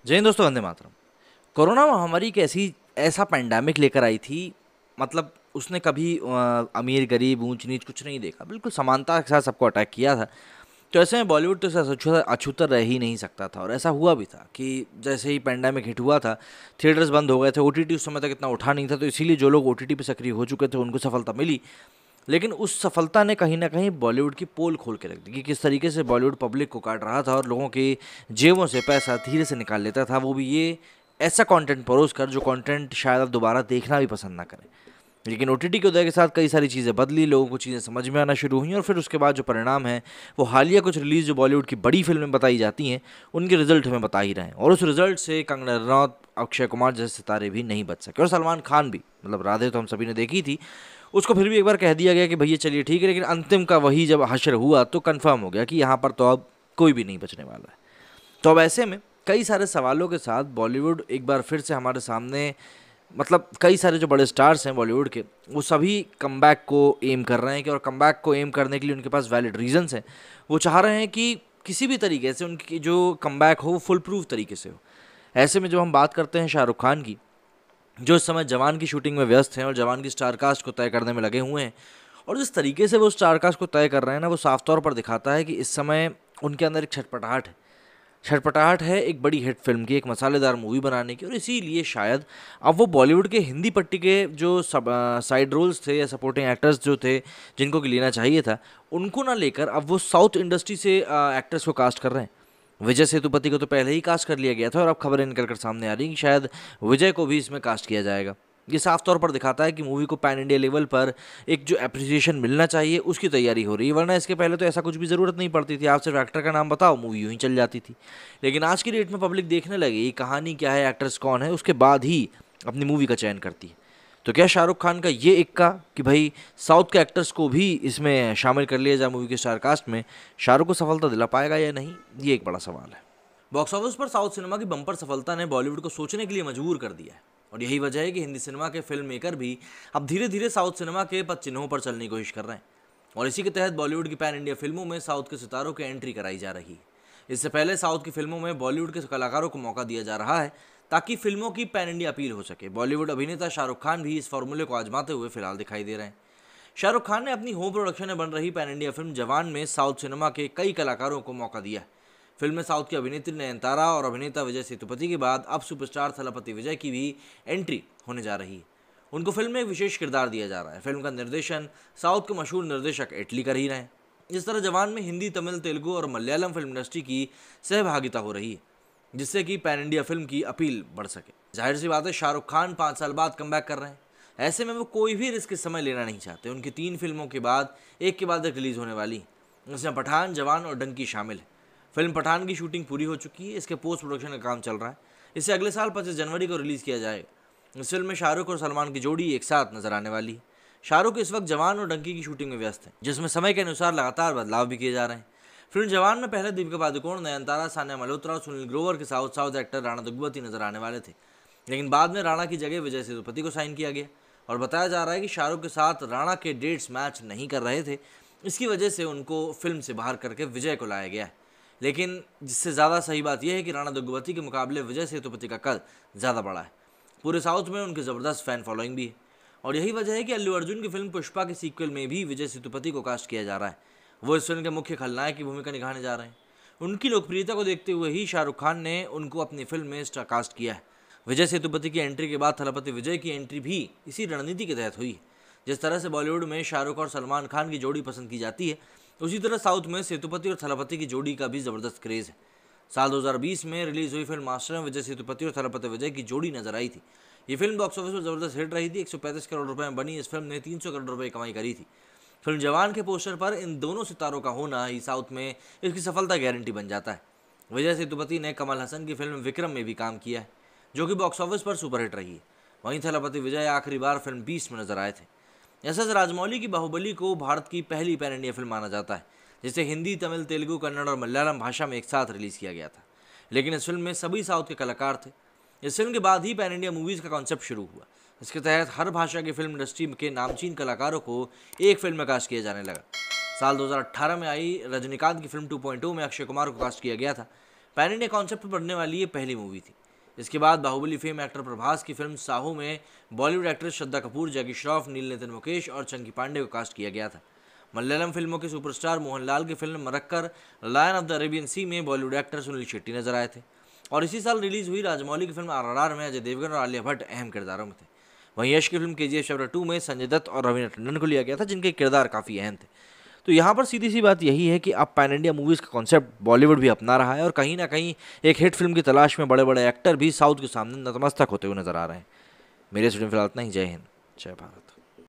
जय हिंद दोस्तों, वंदे मातरम। कोरोना महामारी एक ऐसा पैंडेमिक लेकर आई थी। मतलब उसने कभी अमीर गरीब ऊंच नीच कुछ नहीं देखा, बिल्कुल समानता के साथ सबको अटैक किया था। तो ऐसे में बॉलीवुड तो इससे अछूता रह ही नहीं सकता था, और ऐसा हुआ भी था कि जैसे ही पैंडेमिक हिट हुआ था, थिएटर्स बंद हो गए थे। ओटीटी उस समय तक इतना उठा नहीं था, तो इसीलिए जो लोग ओटीटी पे सक्रिय हो चुके थे उनको सफलता मिली। लेकिन उस सफलता ने कहीं ना कहीं बॉलीवुड की पोल खोल के रख दी कि किस तरीके से बॉलीवुड पब्लिक को काट रहा था और लोगों की जेबों से पैसा धीरे से निकाल लेता था, वो भी ये ऐसा कंटेंट परोस कर जो कंटेंट शायद आप दोबारा देखना भी पसंद ना करें। लेकिन ओटीटी के उदय के साथ कई सारी चीज़ें बदली, लोगों को चीज़ें समझ में आना शुरू हुई, और फिर उसके बाद जो परिणाम है वो हालिया कुछ रिलीज जो बॉलीवुड की बड़ी फिल्में बताई जाती हैं उनके रिजल्ट हमें बता ही रहे हैं। और उस रिजल्ट से कंगना रनौत, अक्षय कुमार जैसे सितारे भी नहीं बच सके, और सलमान खान भी। मतलब राधे तो हम सभी ने देखी थी, उसको फिर भी एक बार कह दिया गया कि भैया चलिए ठीक है, लेकिन अंतिम का वही जब हश्र हुआ तो कंफर्म हो गया कि यहाँ पर तो अब कोई भी नहीं बचने वाला है। तो अब ऐसे में कई सारे सवालों के साथ बॉलीवुड एक बार फिर से हमारे सामने, मतलब कई सारे जो बड़े स्टार्स हैं बॉलीवुड के, वो सभी कमबैक को एम कर रहे हैं, कि और कमबैक को एम करने के लिए उनके पास वैलिड रीजंस हैं। वो चाह रहे हैं कि किसी भी तरीके से उनकी जो कमबैक हो वो फुल प्रूफ तरीके से हो। ऐसे में जब हम बात करते हैं शाहरुख खान की, जो इस समय जवान की शूटिंग में व्यस्त हैं और जवान की स्टार कास्ट को तय करने में लगे हुए हैं, और जिस तरीके से वो स्टार कास्ट को तय कर रहे हैं ना, वो साफ तौर पर दिखाता है कि इस समय उनके अंदर एक छटपटाहट है। छटपटाहट है एक बड़ी हिट फिल्म की, एक मसालेदार मूवी बनाने की, और इसीलिए शायद अब वो बॉलीवुड के हिंदी पट्टी के जो साइड रोल्स थे या सपोर्टिंग एक्टर्स जो थे जिनको कि लेना चाहिए था, उनको ना लेकर अब वो साउथ इंडस्ट्री से एक्टर्स को कास्ट कर रहे हैं। विजय सेतुपति को तो पहले ही कास्ट कर लिया गया था, और अब खबरें निकल कर सामने आ रही हैं कि शायद विजय को भी इसमें कास्ट किया जाएगा। ये साफ तौर पर दिखाता है कि मूवी को पैन इंडिया लेवल पर एक जो एप्रिसिएशन मिलना चाहिए उसकी तैयारी हो रही है, वरना इसके पहले तो ऐसा कुछ भी ज़रूरत नहीं पड़ती थी। आप सिर्फ एक्टर का नाम बताओ, मूवी यूं ही चल जाती थी। लेकिन आज की डेट में पब्लिक देखने लगी कहानी क्या है, एक्टर्स कौन है, उसके बाद ही अपनी मूवी का चयन करती है। तो क्या शाहरुख खान का ये इक्का कि भाई साउथ के एक्टर्स को भी इसमें शामिल कर लिया जाए मूवी के स्टार कास्ट में, शाहरुख को सफलता दिला पाएगा या नहीं, ये एक बड़ा सवाल है। बॉक्स ऑफिस पर साउथ सिनेमा की बम्पर सफलता ने बॉलीवुड को सोचने के लिए मजबूर कर दिया है, और यही वजह है कि हिंदी सिनेमा के फिल्म मेकर भी अब धीरे धीरे साउथ सिनेमा के पद चिन्हों पर चलने की कोशिश कर रहे हैं। और इसी के तहत बॉलीवुड की पैन इंडिया फिल्मों में साउथ के सितारों की एंट्री कराई जा रही है। इससे पहले साउथ की फिल्मों में बॉलीवुड के कलाकारों को मौका दिया जा रहा है ताकि फिल्मों की पैन इंडिया अपील हो सके। बॉलीवुड अभिनेता शाहरुख खान भी इस फॉर्मूले को आजमाते हुए फिलहाल दिखाई दे रहे हैं। शाहरुख खान ने अपनी होम प्रोडक्शन में बन रही पैन इंडिया फिल्म जवान में साउथ सिनेमा के कई कलाकारों को मौका दिया है। फिल्म में साउथ की अभिनेत्री नयनतारा और अभिनेता विजय सेतुपति के बाद अब सुपरस्टार थलपति विजय की भी एंट्री होने जा रही है। उनको फिल्म में एक विशेष किरदार दिया जा रहा है। फिल्म का निर्देशन साउथ के मशहूर निर्देशक एटली कर ही रहे हैं। इस तरह जवान में हिंदी, तमिल, तेलुगु और मलयालम फिल्म इंडस्ट्री की सहभागिता हो रही है, जिससे कि पैन इंडिया फिल्म की अपील बढ़ सके। जाहिर सी बात है, शाहरुख खान 5 साल बाद कमबैक कर रहे हैं। ऐसे में वो कोई भी रिस्क इस समय लेना नहीं चाहते। उनकी 3 फिल्मों के बाद एक रिलीज होने वाली, इसमें पठान, जवान और डंकी शामिल है। फिल्म पठान की शूटिंग पूरी हो चुकी है, इसके पोस्ट प्रोडक्शन का काम चल रहा है। इसे अगले साल 25 जनवरी को रिलीज़ किया जाएगा। इस फिल्म में शाहरुख और सलमान की जोड़ी एक साथ नजर आने वाली है। शाहरुख इस वक्त जवान और डंकी की शूटिंग में व्यस्त है, जिसमें समय के अनुसार लगातार बदलाव भी किए जा रहे हैं। फिल्म जवान में पहले दीपिका पादुकोण, नयनतारा, सान्या मल्होत्रा और सुनील ग्रोवर के साउथ एक्टर राणा दुग्गवती नजर आने वाले थे, लेकिन बाद में राणा की जगह विजय सेतुपति को साइन किया गया। और बताया जा रहा है कि शाहरुख के साथ राणा के डेट्स मैच नहीं कर रहे थे, इसकी वजह से उनको फिल्म से बाहर करके विजय को लाया गया है। लेकिन जिससे ज़्यादा सही बात यह है कि राणा दुग्गवती के मुकाबले विजय सेतुपति का कद ज़्यादा बड़ा है। पूरे साउथ में उनकी ज़बरदस्त फ़ैन फॉलोइंग भी है, और यही वजह है कि अल्लू अर्जुन की फिल्म पुष्पा के सीक्वल में भी विजय सेतुपति को कास्ट किया जा रहा है। वो इस फिल्म के मुख्य खलनायक की भूमिका निभाने जा रहे हैं। उनकी लोकप्रियता को देखते हुए ही शाहरुख खान ने उनको अपनी फिल्म में कास्ट किया है। विजय सेतुपति की एंट्री के बाद थलपति विजय की एंट्री भी इसी रणनीति के तहत हुई। जिस तरह से बॉलीवुड में शाहरुख और सलमान खान की जोड़ी पसंद की जाती है, उसी तरह साउथ में सेतुपति और थलपति की जोड़ी का भी ज़बरदस्त क्रेज़ है। साल 2020 में रिलीज हुई फिल्म मास्टर में विजय सेतुपति और थलपति विजय की जोड़ी नजर आई थी। ये फिल्म बॉक्स ऑफिस में ज़बरदस्त हिट रही थी। 135 करोड़ रुपए में बनी इस फिल्म ने 300 करोड़ रुपए कमाई करी थी। फिल्म जवान के पोस्टर पर इन दोनों सितारों का होना ही साउथ में इसकी सफलता गारंटी बन जाता है। विजय सेतुपति ने कमल हसन की फिल्म विक्रम में भी काम किया है, जो कि बॉक्स ऑफिस पर सुपरहिट रही है। वहीं थलपति विजय आखिरी बार फिल्म 20 में नजर आए थे। एस राजमौली की बाहुबली को भारत की पहली पैन इंडिया फिल्म माना जाता है, जिसे हिंदी, तमिल, तेलुगु, कन्नड़ और मलयालम भाषा में एक साथ रिलीज़ किया गया था। लेकिन इस फिल्म में सभी साउथ के कलाकार थे। इस फिल्म के बाद ही पैन इंडिया मूवीज़ का कॉन्सेप्ट शुरू हुआ। इसके तहत हर भाषा की फिल्म इंडस्ट्री के नामचीन कलाकारों को एक फिल्म में कास्ट किया जाने लगा। साल 2018 में आई रजनीकांत की फिल्म 2.0 में अक्षय कुमार को कास्ट किया गया था। पैन इंडिया कॉन्सेप्ट पर बनने वाली ये पहली मूवी थी। इसके बाद बाहुबली फेम एक्टर प्रभास की फिल्म साहू में बॉलीवुड एक्ट्रेस श्रद्धा कपूर, जैकी श्रॉफ, नील नितिन मुकेश और चंकी पांडे को कास्ट किया गया था। मलयालम फिल्मों के सुपरस्टार मोहनलाल की film Marakkar lion of the Arabian sea में बॉलीवुड एक्टर सुनील शेट्टी नजर आए थे। और इसी साल रिलीज हुई राजमौली की फिल्म RRR में अजय देवगन और आलिया भट्ट अहम किरदारों में थे। वहीं यश की फिल्म KGF चैप्टर 2 में संजय दत्त और रवीना टंडन को लिया गया था, जिनके किरदार काफ़ी अहम थे। तो यहाँ पर सीधी सी बात यही है कि अब पैन इंडिया मूवीज़ का कॉन्सेप्ट बॉलीवुड भी अपना रहा है और कहीं ना कहीं एक हिट फिल्म की तलाश में बड़े बड़े एक्टर भी साउथ के सामने नतमस्तक होते हुए नजर आ रहे हैं। मेरे स्टूडेंट फिलहाल इतना ही। जय हिंद, जय भारत।